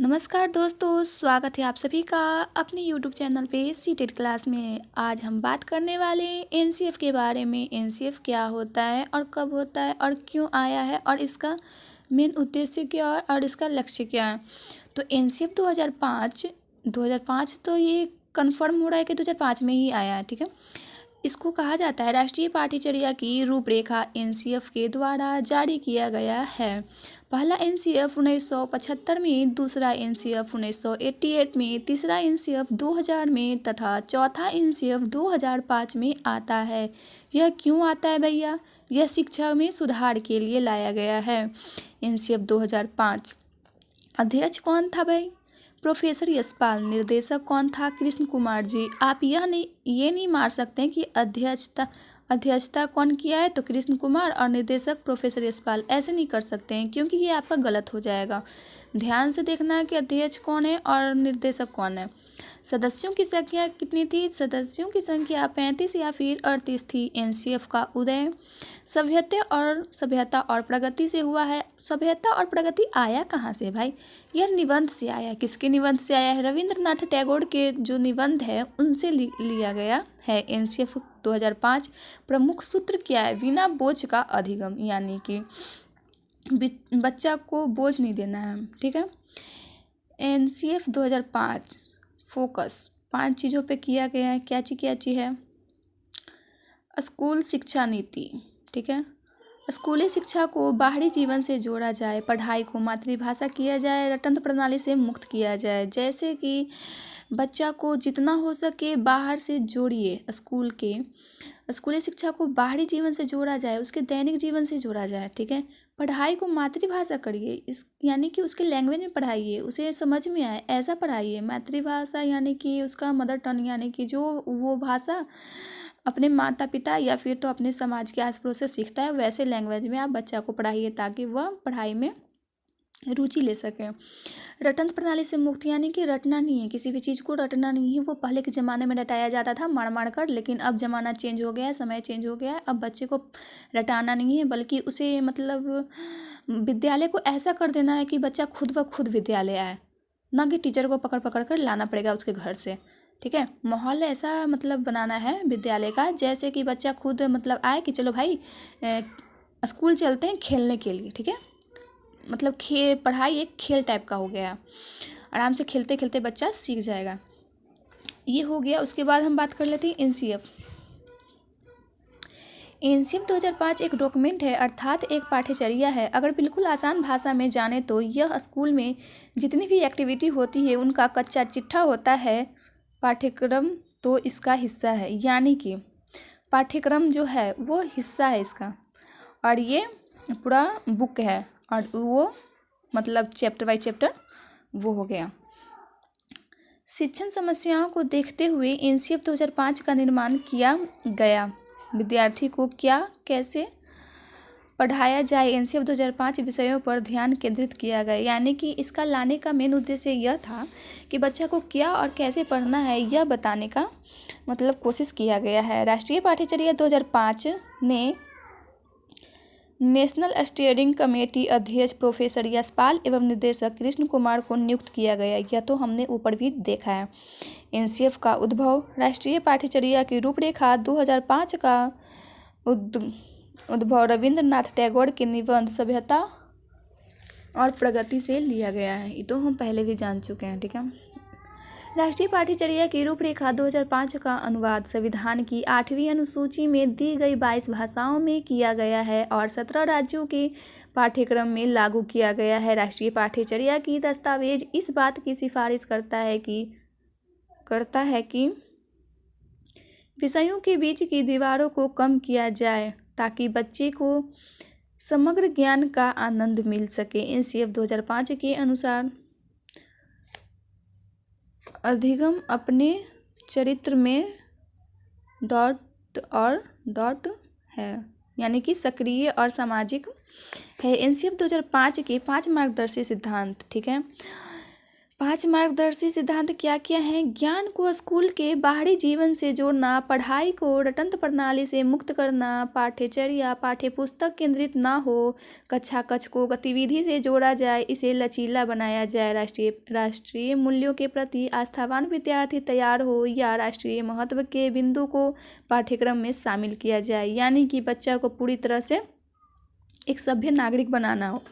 नमस्कार दोस्तों, स्वागत है आप सभी का अपने YouTube चैनल पे सीटेड क्लास में। आज हम बात करने वाले हैं एनसीएफ के बारे में। एनसीएफ क्या होता है और कब होता है और क्यों आया है और इसका मेन उद्देश्य क्या है और इसका लक्ष्य क्या है। तो एनसीएफ 2005 तो ये कन्फर्म हो रहा है कि 2005 में ही आया है, ठीक है। इसको कहा जाता है राष्ट्रीय पाठ्यचर्या की रूपरेखा एनसीएफ के द्वारा जारी किया गया है। पहला एनसीएफ 1975 में, दूसरा एनसीएफ 1988 में, तीसरा एनसीएफ 2000 में तथा चौथा एनसीएफ 2005 में आता है। यह क्यों आता है भैया? यह शिक्षा में सुधार के लिए लाया गया है। एनसीएफ 2005 अध्यक्ष कौन था भाई? प्रोफेसर यशपाल। निर्देशक कौन था? कृष्ण कुमार जी। आप ये नहीं मार सकते हैं कि अध्यक्षता कौन किया है, तो कृष्ण कुमार और निर्देशक प्रोफेसर यशपाल, ऐसे नहीं कर सकते हैं क्योंकि ये आपका गलत हो जाएगा। ध्यान से देखना है कि अध्यक्ष कौन है और निर्देशक कौन है। सदस्यों की संख्या कितनी थी? सदस्यों की संख्या 35 या फिर 38 थी। एनसीएफ का उदय सभ्यता और प्रगति से हुआ है। सभ्यता और प्रगति आया कहाँ से भाई? यह निबंध से आया। किसके निबंध से आया है? रविंद्रनाथ टैगोर के जो निबंध है उनसे लिया गया है। एनसीएफ 2005 प्रमुख सूत्र क्या है? बिना बोझ का अधिगम, यानी कि बच्चा को बोझ नहीं देना है, ठीक है। एनसीएफ 2005 फोकस 5 चीज़ों पे किया गया है। क्या चीज़ है? स्कूल शिक्षा नीति, ठीक है। स्कूली शिक्षा को बाहरी जीवन से जोड़ा जाए, पढ़ाई को मातृभाषा किया जाए, रटंत प्रणाली से मुक्त किया जाए। जैसे कि बच्चा को जितना हो सके बाहर से जोड़िए। स्कूली शिक्षा को बाहरी जीवन से जोड़ा जाए, उसके दैनिक जीवन से जोड़ा जाए, ठीक है। पढ़ाई को मातृभाषा करिए, यानी कि उसके लैंग्वेज में पढ़ाइए, उसे समझ में आए ऐसा पढ़ाइए। मातृभाषा यानी कि उसका मदर टंग, यानी कि जो वो भाषा अपने माता पिता या फिर तो अपने समाज के आस पड़ोस से सीखता है, वैसे लैंग्वेज में आप बच्चा को पढ़ाइए ताकि वह पढ़ाई में रुचि ले सकें। रटंत प्रणाली से मुक्त, यानी कि रटना नहीं है, किसी भी चीज़ को रटना नहीं है। वो पहले के ज़माने में रटाया जाता था मार कर, लेकिन अब ज़माना चेंज हो गया है, समय चेंज हो गया है। अब बच्चे को रटाना नहीं है, बल्कि उसे मतलब विद्यालय को ऐसा कर देना है कि बच्चा खुद ब खुद विद्यालय आए, ना कि टीचर को पकड़ पकड़ कर लाना पड़ेगा उसके घर से, ठीक है। माहौल ऐसा मतलब बनाना है विद्यालय का, जैसे कि बच्चा खुद मतलब आए कि चलो भाई स्कूल चलते हैं खेलने के लिए, ठीक है। मतलब पढ़ाई एक खेल टाइप का हो गया, आराम से खेलते खेलते बच्चा सीख जाएगा। ये हो गया। उसके बाद हम बात कर लेते हैं एनसीएफ 2005 एक डॉक्यूमेंट है, अर्थात एक पाठ्यचर्या है। अगर बिल्कुल आसान भाषा में जाने तो यह स्कूल में जितनी भी एक्टिविटी होती है उनका कच्चा चिट्ठा होता है। पाठ्यक्रम तो इसका हिस्सा है, यानी कि पाठ्यक्रम जो है वो हिस्सा है इसका, और ये पूरा बुक है, और वो मतलब चैप्टर बाय चैप्टर वो हो गया। शिक्षण समस्याओं को देखते हुए एनसीएफ 2005 का निर्माण किया गया। विद्यार्थी को क्या कैसे पढ़ाया जाए, एनसीएफ 2005 विषयों पर ध्यान केंद्रित किया गया। यानी कि इसका लाने का मेन उद्देश्य यह था कि बच्चा को क्या और कैसे पढ़ना है यह बताने का मतलब कोशिश किया गया है। राष्ट्रीय पाठ्यचर्या 2005 ने नेशनल स्टीयरिंग कमेटी अध्यक्ष प्रोफेसर यशपाल एवं निर्देशक कृष्ण कुमार को नियुक्त किया गया। यह तो हमने ऊपर भी देखा है। एनसीएफ का उद्भव, राष्ट्रीय पाठ्यचर्या की रूपरेखा 2005 का उद्भव रविंद्रनाथ टैगोर के निबंध सभ्यता और प्रगति से लिया गया है। ये तो हम पहले भी जान चुके हैं, ठीक है। राष्ट्रीय पाठ्यचर्या की रूपरेखा 2005 का अनुवाद संविधान की 8वीं अनुसूची में दी गई 22 भाषाओं में किया गया है और 17 राज्यों के पाठ्यक्रम में लागू किया गया है। राष्ट्रीय पाठ्यचर्या की दस्तावेज इस बात की सिफारिश करता है कि विषयों के बीच की दीवारों को कम किया जाए ताकि बच्चे को समग्र ज्ञान का आनंद मिल सके। एनसीएफ 2005 के अनुसार अधिगम अपने चरित्र में डॉट है, यानी कि सक्रिय और सामाजिक है। एनसीएफ 2005 के 5 मार्गदर्शी सिद्धांत, ठीक है। 5 मार्गदर्शी सिद्धांत क्या क्या हैं? ज्ञान को स्कूल के बाहरी जीवन से जोड़ना, पढ़ाई को रटंत प्रणाली से मुक्त करना, पाठ्यचर्या पाठ्य पुस्तक केंद्रित ना हो, कक्षा कक्ष को गतिविधि से जोड़ा जाए, इसे लचीला बनाया जाए, राष्ट्रीय मूल्यों के प्रति आस्थावान विद्यार्थी तैयार हो या राष्ट्रीय महत्व के बिंदु को पाठ्यक्रम में शामिल किया जाए। यानी कि बच्चा को पूरी तरह से एक सभ्य नागरिक बनाना हो।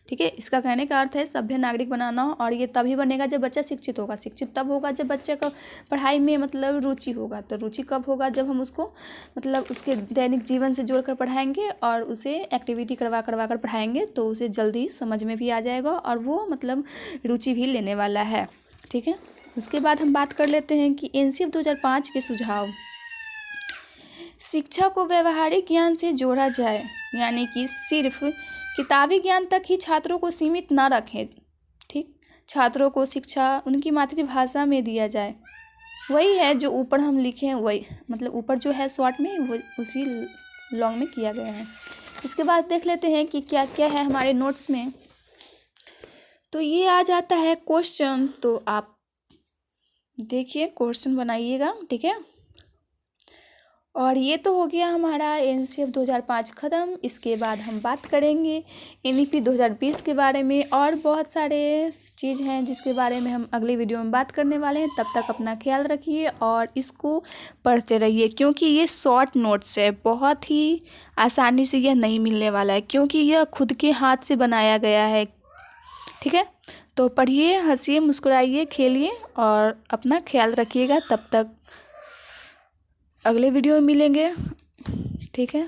ठीक है, इसका कहने का अर्थ है सभ्य नागरिक बनाना हो। और ये तभी बनेगा जब बच्चा शिक्षित होगा। शिक्षित तब होगा जब बच्चे को पढ़ाई में मतलब रुचि होगा। तो रुचि कब होगा? जब हम उसको मतलब उसके दैनिक जीवन से जोड़कर पढ़ाएंगे और उसे एक्टिविटी करवा कर पढ़ाएंगे, तो उसे जल्दी समझ में भी आ जाएगा और वो मतलब रुचि भी लेने वाला है। ठीक है, उसके बाद हम बात कर लेते हैं कि एनसीएफ 2005 के सुझाव। शिक्षा को व्यवहारिक ज्ञान से जोड़ा जाए, यानी कि सिर्फ किताबी ज्ञान तक ही छात्रों को सीमित ना रखें। ठीक, छात्रों को शिक्षा उनकी मातृभाषा में दिया जाए। वही है जो ऊपर हम लिखे हैं, वही मतलब ऊपर जो है शॉर्ट में वो उसी लॉन्ग में किया गया है। इसके बाद देख लेते हैं कि क्या क्या है हमारे नोट्स में। तो ये आ जाता है क्वेश्चन, तो आप देखिए क्वेश्चन बनाइएगा। ठीक है, और ये तो हो गया हमारा एनसीएफ 2005 ख़त्म। इसके बाद हम बात करेंगे एनईपी 2020 के बारे में, और बहुत सारे चीज़ हैं जिसके बारे में हम अगली वीडियो में बात करने वाले हैं। तब तक अपना ख्याल रखिए और इसको पढ़ते रहिए, क्योंकि ये शॉर्ट नोट्स है, बहुत ही आसानी से यह नहीं मिलने वाला है, क्योंकि यह खुद के हाथ से बनाया गया है। ठीक है, तो पढ़िए, हंसिए, मुस्कुराइए, खेलिए और अपना ख्याल रखिएगा। तब तक अगले वीडियो में मिलेंगे। ठीक है।